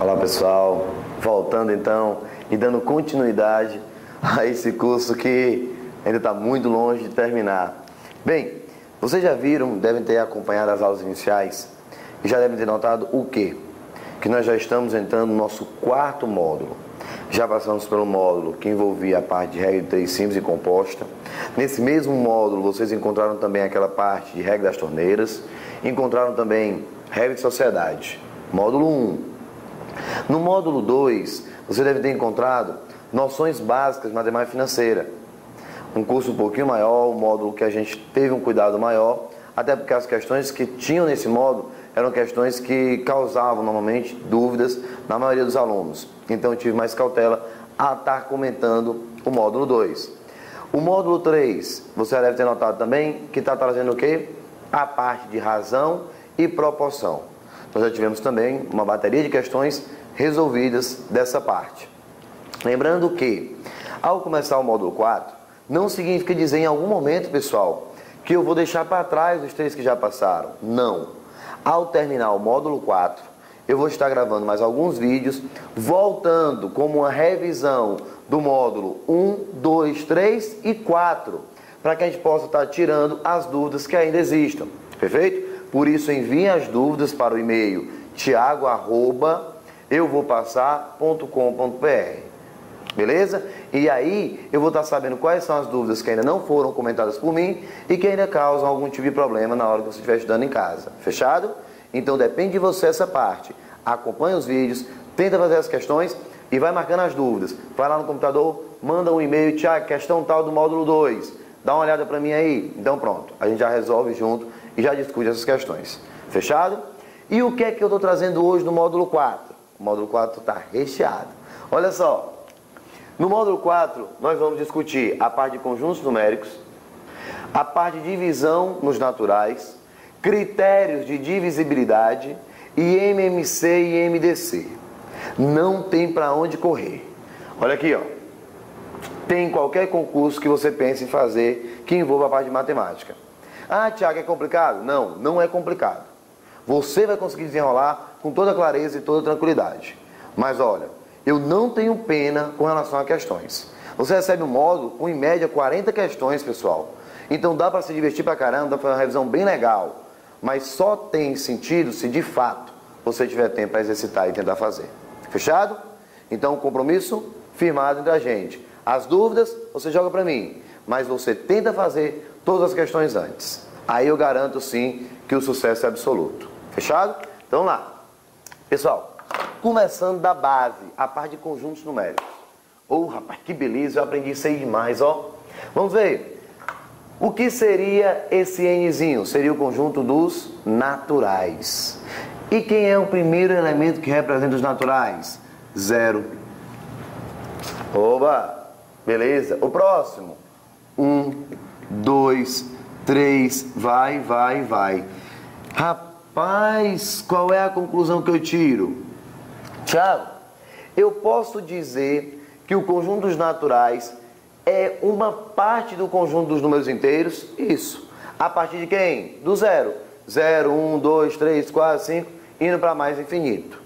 Olá pessoal, voltando então e dando continuidade a esse curso que ainda está muito longe de terminar. Bem, vocês já viram, devem ter acompanhado as aulas iniciais e já devem ter notado o quê? Que nós já estamos entrando no nosso quarto módulo. Já passamos pelo módulo que envolvia a parte de regra de três simples e composta. Nesse mesmo módulo vocês encontraram também aquela parte de regra das torneiras, encontraram também regra de sociedade, módulo 1. No módulo 2, você deve ter encontrado noções básicas de matemática financeira. Um curso um pouquinho maior, um módulo que a gente teve um cuidado maior, até porque as questões que tinham nesse módulo eram questões que causavam normalmente dúvidas na maioria dos alunos. Então eu tive mais cautela a estar comentando o módulo 2. O módulo 3, você já deve ter notado também que está trazendo o quê? A parte de razão e proporção. Nós já tivemos também uma bateria de questões resolvidas dessa parte. Lembrando que, ao começar o módulo 4, não significa dizer em algum momento, pessoal, que eu vou deixar para trás os três que já passaram. Não. Ao terminar o módulo 4, eu vou estar gravando mais alguns vídeos, voltando como uma revisão do módulo 1, 2, 3 e 4, para que a gente possa estar tirando as dúvidas que ainda existam. Perfeito? Por isso, enviem as dúvidas para o e-mail thiago@euvopassar.com.br. Beleza? E aí, eu vou estar sabendo quais são as dúvidas que ainda não foram comentadas por mim e que ainda causam algum tipo de problema na hora que você estiver estudando em casa. Fechado? Então, depende de você essa parte. Acompanhe os vídeos, tenta fazer as questões e vai marcando as dúvidas. Vai lá no computador, manda um e-mail, Thiago, questão tal do módulo 2. Dá uma olhada para mim aí. Então, pronto. A gente já resolve junto e já discute essas questões. Fechado? E o que é que eu estou trazendo hoje no módulo 4? O módulo 4 está recheado. Olha só. No módulo 4, nós vamos discutir a parte de conjuntos numéricos, a parte de divisão nos naturais, critérios de divisibilidade e MMC e MDC. Não tem para onde correr. Olha aqui, ó. Tem qualquer concurso que você pense em fazer que envolva a parte de matemática. Ah, Thiago, é complicado? Não, não é complicado. Você vai conseguir desenrolar com toda clareza e toda tranquilidade. Mas olha, eu não tenho pena com relação a questões. Você recebe um módulo com, em média, 40 questões, pessoal. Então dá para se divertir pra caramba, dá para fazer uma revisão bem legal. Mas só tem sentido se, de fato, você tiver tempo para exercitar e tentar fazer. Fechado? Então, compromisso firmado entre a gente. As dúvidas, você joga para mim. Mas você tenta fazer todas as questões antes. Aí eu garanto, sim, que o sucesso é absoluto. Fechado? Então, vamos lá. Pessoal, começando da base, a parte de conjuntos numéricos. Rapaz, que beleza, eu aprendi isso aí demais, ó. Vamos ver. O que seria esse Nzinho? Seria o conjunto dos naturais. E quem é o primeiro elemento que representa os naturais? 0. Oba! Beleza. O próximo? 1, 2, 3, vai. Rapaz, qual é a conclusão que eu tiro? Thiago, eu posso dizer que o conjunto dos naturais é uma parte do conjunto dos números inteiros? Isso. A partir de quem? Do 0. 0, 1, 2, 3, 4, 5, indo para mais infinito.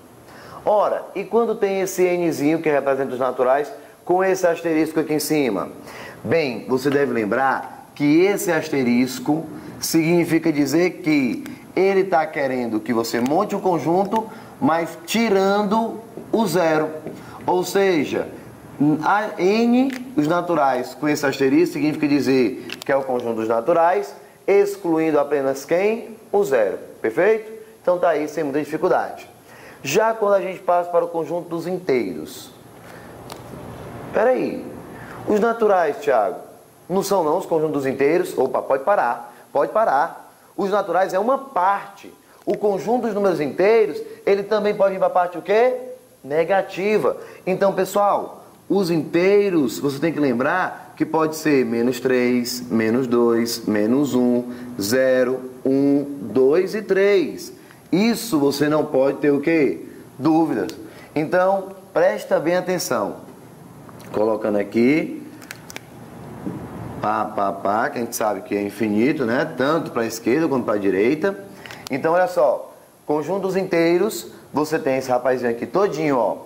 Ora, e quando tem esse Nzinho que representa os naturais, com esse asterisco aqui em cima? Bem, você deve lembrar que esse asterisco significa dizer que ele está querendo que você monte o conjunto, mas tirando o 0. Ou seja, a N, os naturais, com esse asterisco, significa dizer que é o conjunto dos naturais, excluindo apenas quem? O 0. Perfeito? Então está aí sem muita dificuldade. Já quando a gente passa para o conjunto dos inteiros. Espera aí. Os naturais, Thiago, não são não os conjuntos dos inteiros? Opa, pode parar. Os naturais é uma parte. O conjunto dos números inteiros, ele também pode vir para a parte o quê? Negativa. Então, pessoal, os inteiros, você tem que lembrar que pode ser menos 3, menos 2, menos 1, 0, 1, 2 e 3. Isso você não pode ter o quê? Dúvidas. Então, presta bem atenção. Colocando aqui, que a gente sabe que é infinito, né? Tanto para a esquerda quanto para a direita. Então, olha só, conjunto dos inteiros você tem esse rapazinho aqui todinho, ó.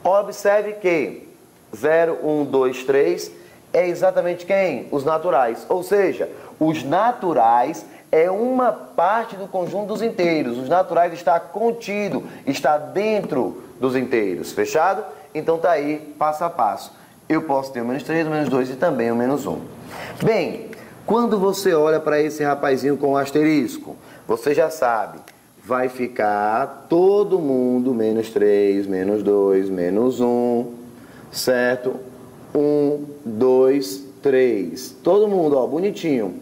Observe que 0, 1, 2, 3 é exatamente quem? Os naturais. Ou seja, os naturais é uma parte do conjunto dos inteiros. Os naturais está contido, está dentro dos inteiros. Fechado? Então tá aí, passo a passo. Eu posso ter o menos 3, o menos 2 e também o menos 1. Bem, quando você olha para esse rapazinho com o asterisco, você já sabe, vai ficar todo mundo menos 3, menos 2, menos 1, certo? 1, 2, 3. Todo mundo, ó, bonitinho.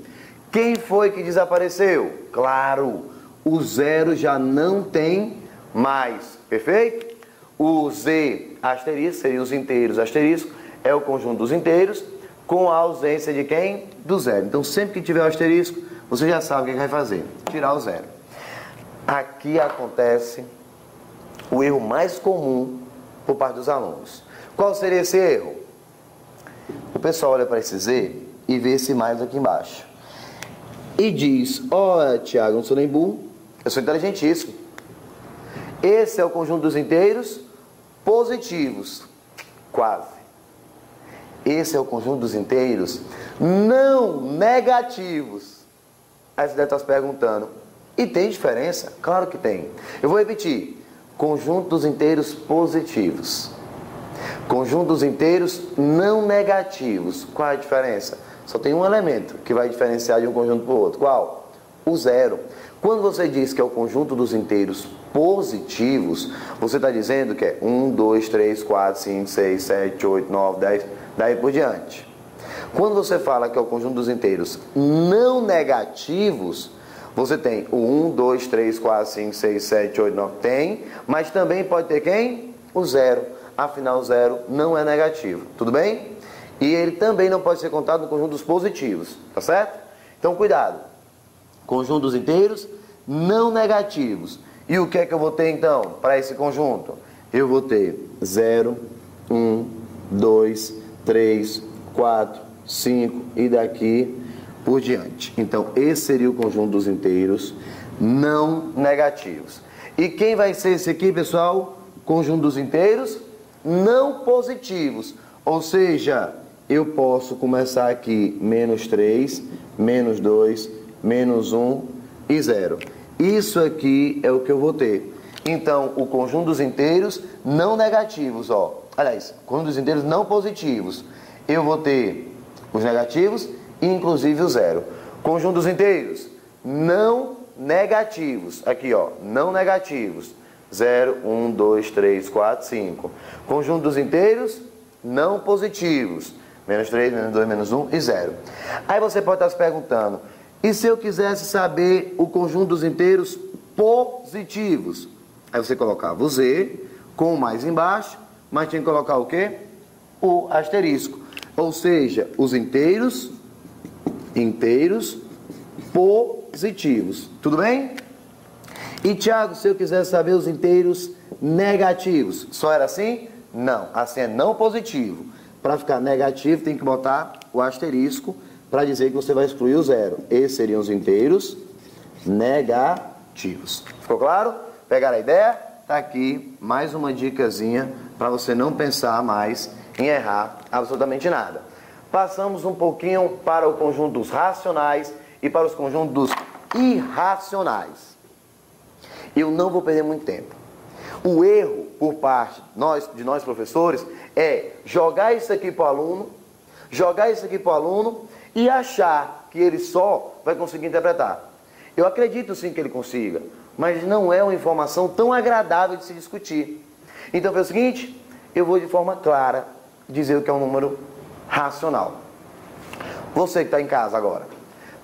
Quem foi que desapareceu? Claro, o zero já não tem mais, perfeito? O Z asterisco seria os inteiros asterisco, é o conjunto dos inteiros, com a ausência de quem? Do zero. Então, sempre que tiver o asterisco, você já sabe o que vai fazer, tirar o zero. Aqui acontece o erro mais comum por parte dos alunos. Qual seria esse erro? O pessoal olha para esse Z e vê esse mais aqui embaixo. E diz, ó, Tiago, não sou nem burro, eu sou inteligentíssimo. Esse é o conjunto dos inteiros positivos. Quase. Esse é o conjunto dos inteiros não negativos. Aí você deve estar se perguntando, e tem diferença? Claro que tem. Eu vou repetir. Conjunto dos inteiros positivos. Conjunto dos inteiros não negativos. Qual é a diferença? Só tem um elemento que vai diferenciar de um conjunto para o outro. Qual? O zero. Quando você diz que é o conjunto dos inteiros positivos, você está dizendo que é 1, 2, 3, 4, 5, 6, 7, 8, 9, 10, daí por diante. Quando você fala que é o conjunto dos inteiros não negativos, você tem o 1, 2, 3, 4, 5, 6, 7, 8, 9, tem, mas também pode ter quem? O zero. Afinal, o zero não é negativo. Tudo bem? E ele também não pode ser contado no conjunto dos positivos. Tá certo? Então, cuidado. Conjunto dos inteiros não negativos. E o que é que eu vou ter, então, para esse conjunto? Eu vou ter 0, 1, 2, 3, 4, 5 e daqui por diante. Então, esse seria o conjunto dos inteiros não negativos. E quem vai ser esse aqui, pessoal? Conjunto dos inteiros não positivos. Ou seja, eu posso começar aqui menos 3, menos 2, menos 1 e 0. Isso aqui é o que eu vou ter. Então, o conjunto dos inteiros não negativos, ó. Aliás, conjunto dos inteiros não positivos. Eu vou ter os negativos e inclusive o zero. Conjunto dos inteiros não negativos. Aqui, ó, não negativos. 0, 1, 2, 3, 4, 5. Conjunto dos inteiros não positivos. Menos 3, menos 2, menos 1 e 0. Aí você pode estar se perguntando, e se eu quisesse saber o conjunto dos inteiros positivos? Aí você colocava o Z com o mais embaixo, mas tinha que colocar o quê? O asterisco. Ou seja, os inteiros positivos. Tudo bem? E Tiago, se eu quisesse saber os inteiros negativos, só era assim? Não, assim é não positivo. Para ficar negativo tem que botar o asterisco para dizer que você vai excluir o zero. Esses seriam os inteiros negativos. Ficou claro? Pegaram a ideia? Tá aqui mais uma dicasinha para você não pensar mais em errar absolutamente nada. Passamos um pouquinho para o conjunto dos racionais e para os conjuntos dos irracionais. Eu não vou perder muito tempo. O erro por parte de nós professores é jogar isso aqui para o aluno, e achar que ele só vai conseguir interpretar. Eu acredito sim que ele consiga, mas não é uma informação tão agradável de se discutir. Então, foi o seguinte, eu vou de forma clara dizer o que é um número racional. Você que está em casa agora,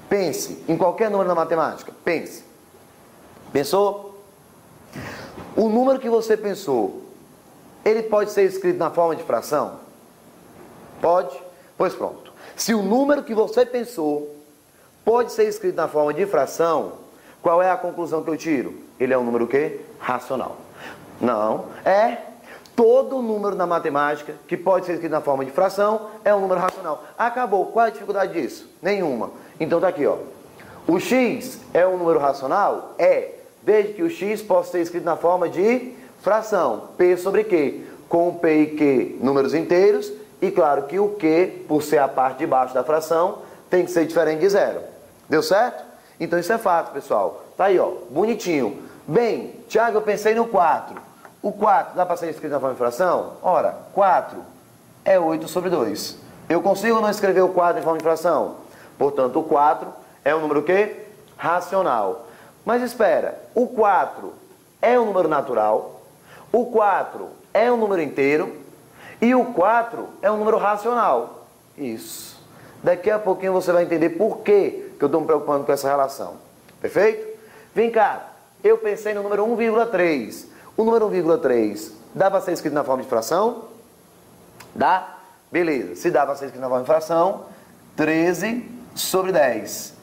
pense em qualquer número na matemática, pense. Pensou? O número que você pensou, ele pode ser escrito na forma de fração? Pode? Pois pronto. Se o número que você pensou pode ser escrito na forma de fração, qual é a conclusão que eu tiro? Ele é um número o quê? Racional. Não, é todo número na matemática que pode ser escrito na forma de fração é um número racional. Acabou. Qual é a dificuldade disso? Nenhuma. Então tá aqui, ó. O x é um número racional? É. Desde que o x possa ser escrito na forma de fração. P sobre Q. Com P e Q, números inteiros. E claro que o Q, por ser a parte de baixo da fração, tem que ser diferente de zero. Deu certo? Então isso é fato, pessoal. Tá aí, ó, bonitinho. Bem, Tiago, eu pensei no 4. O 4 dá para ser escrito na forma de fração? Ora, 4 é 8 sobre 2. Eu consigo ou não escrever o 4 em forma de fração? Portanto, o 4 é um número o quê? Racional. Mas espera, o 4 é um número natural, o 4 é um número inteiro e o 4 é um número racional. Isso. Daqui a pouquinho você vai entender por que eu estou me preocupando com essa relação. Perfeito? Vem cá, eu pensei no número 1,3. O número 1,3 dá para ser escrito na forma de fração? Dá? Beleza. Se dá para ser escrito na forma de fração, 13 sobre 10.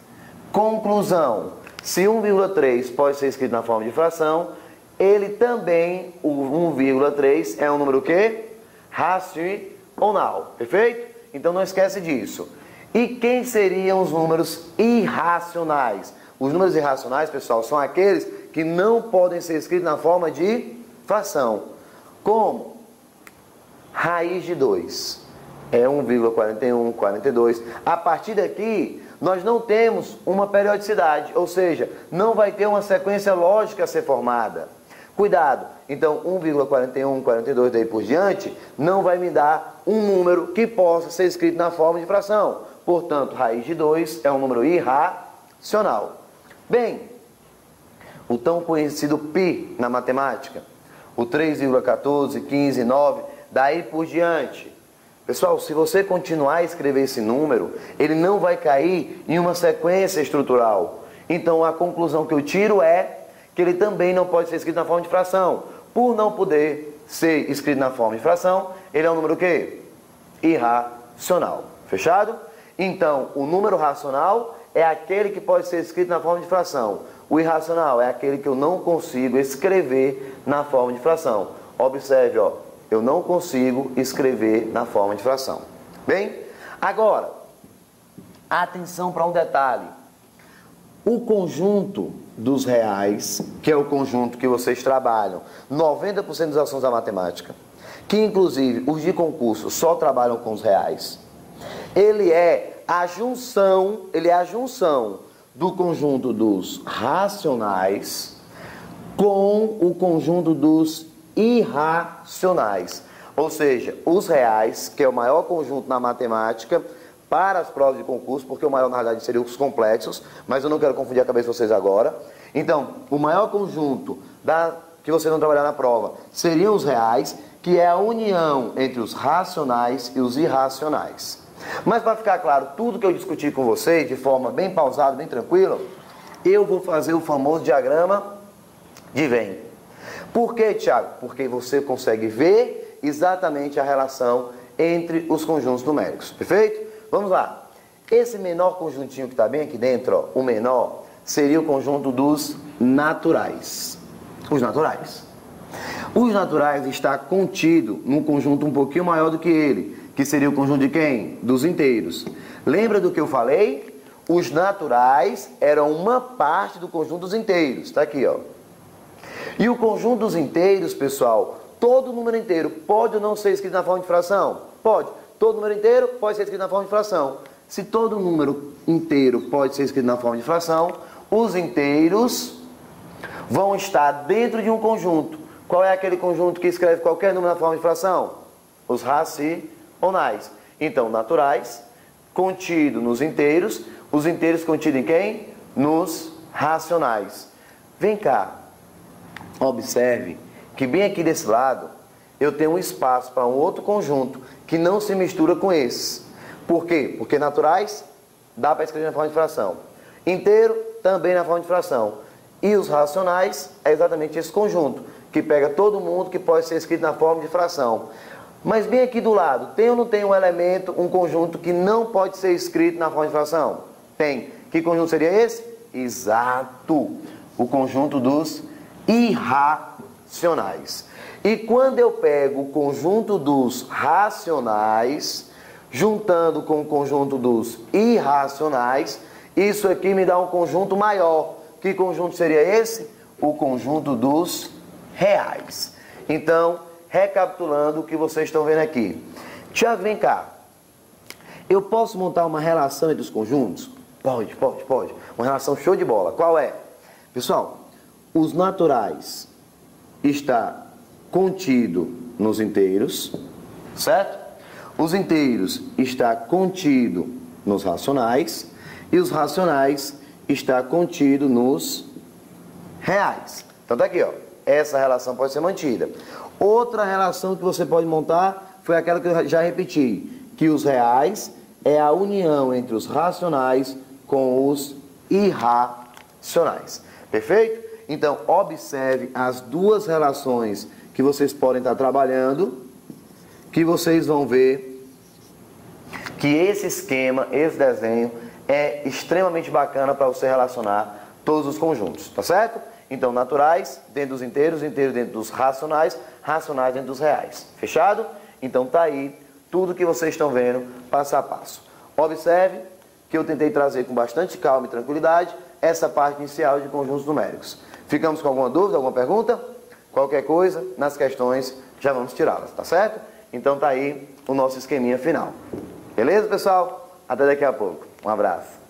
Conclusão. Se 1,3 pode ser escrito na forma de fração, ele também, o 1,3, é um número o quê? Racional. Perfeito? Então não esquece disso. E quem seriam os números irracionais? Os números irracionais, pessoal, são aqueles que não podem ser escritos na forma de fração. Como? Raiz de 2. É 1,41, 42. A partir daqui, nós não temos uma periodicidade, ou seja, não vai ter uma sequência lógica a ser formada. Cuidado, então 1,41, 42 daí por diante, não vai me dar um número que possa ser escrito na forma de fração. Portanto, raiz de 2 é um número irracional. Bem, o tão conhecido π na matemática, o 3,14, 15, 9, daí por diante. Pessoal, se você continuar a escrever esse número, ele não vai cair em uma sequência estrutural. Então, a conclusão que eu tiro é que ele também não pode ser escrito na forma de fração. Por não poder ser escrito na forma de fração, ele é um número o quê? Irracional. Fechado? Então, o número racional é aquele que pode ser escrito na forma de fração. O irracional é aquele que eu não consigo escrever na forma de fração. Observe, ó, eu não consigo escrever na forma de fração. Bem, agora, atenção para um detalhe. O conjunto dos reais, que é o conjunto que vocês trabalham 90% das ações da matemática, que inclusive os de concurso só trabalham com os reais, ele é a junção do conjunto dos racionais com o conjunto dos irracionais. Ou seja, os reais, que é o maior conjunto na matemática para as provas de concurso, porque o maior na verdade seria os complexos, mas eu não quero confundir a cabeça de vocês agora. Então, o maior conjunto que vocês vão trabalhar na prova seriam os reais, que é a união entre os racionais e os irracionais. Mas para ficar claro, tudo que eu discuti com vocês, de forma bem pausada, bem tranquila, eu vou fazer o famoso diagrama de Venn. Por quê, Tiago? Porque você consegue ver exatamente a relação entre os conjuntos numéricos. Perfeito? Vamos lá. Esse menor conjuntinho que está bem aqui dentro, ó, o menor, seria o conjunto dos naturais. Os naturais. Os naturais está contido num conjunto um pouquinho maior do que ele, que seria o conjunto de quem? Dos inteiros. Lembra do que eu falei? Os naturais eram uma parte do conjunto dos inteiros. Está aqui, ó. E o conjunto dos inteiros, pessoal, todo número inteiro pode ou não ser escrito na forma de fração? Pode. Todo número inteiro pode ser escrito na forma de fração. Se todo número inteiro pode ser escrito na forma de fração, os inteiros vão estar dentro de um conjunto. Qual é aquele conjunto que escreve qualquer número na forma de fração? Os racionais. Então, naturais, contido nos inteiros, os inteiros contidos em quem? Nos racionais. Vem cá, observe que bem aqui desse lado eu tenho um espaço para um outro conjunto que não se mistura com esses. Por quê? Porque naturais dá para escrever na forma de fração. Inteiro também na forma de fração. E os racionais é exatamente esse conjunto, que pega todo mundo que pode ser escrito na forma de fração. Mas bem aqui do lado, tem ou não tem um elemento, um conjunto que não pode ser escrito na forma de fração? Tem. Que conjunto seria esse? Exato. O conjunto dos irracionais. E quando eu pego o conjunto dos racionais, juntando com o conjunto dos irracionais, isso aqui me dá um conjunto maior. Que conjunto seria esse? O conjunto dos reais. Então, recapitulando o que vocês estão vendo aqui. Tiago, vem cá. Eu posso montar uma relação entre os conjuntos? Pode. Uma relação show de bola. Qual é? Pessoal, os naturais está contido nos inteiros, certo? Os inteiros está contido nos racionais e os racionais está contido nos reais. Então tá aqui, ó. Essa relação pode ser mantida. Outra relação que você pode montar foi aquela que eu já repeti, que os reais é a união entre os racionais com os irracionais. Perfeito? Então, observe as duas relações que vocês podem estar trabalhando, que vocês vão ver que esse esquema, esse desenho é extremamente bacana para você relacionar todos os conjuntos, tá certo? Então, naturais dentro dos inteiros, inteiros dentro dos racionais, racionais dentro dos reais. Fechado? Então, tá aí tudo que vocês estão vendo passo a passo. Observe que eu tentei trazer com bastante calma e tranquilidade essa parte inicial de conjuntos numéricos. Ficamos com alguma dúvida, alguma pergunta? Qualquer coisa, nas questões já vamos tirá-las, tá certo? Então tá aí o nosso esqueminha final. Beleza, pessoal? Até daqui a pouco. Um abraço.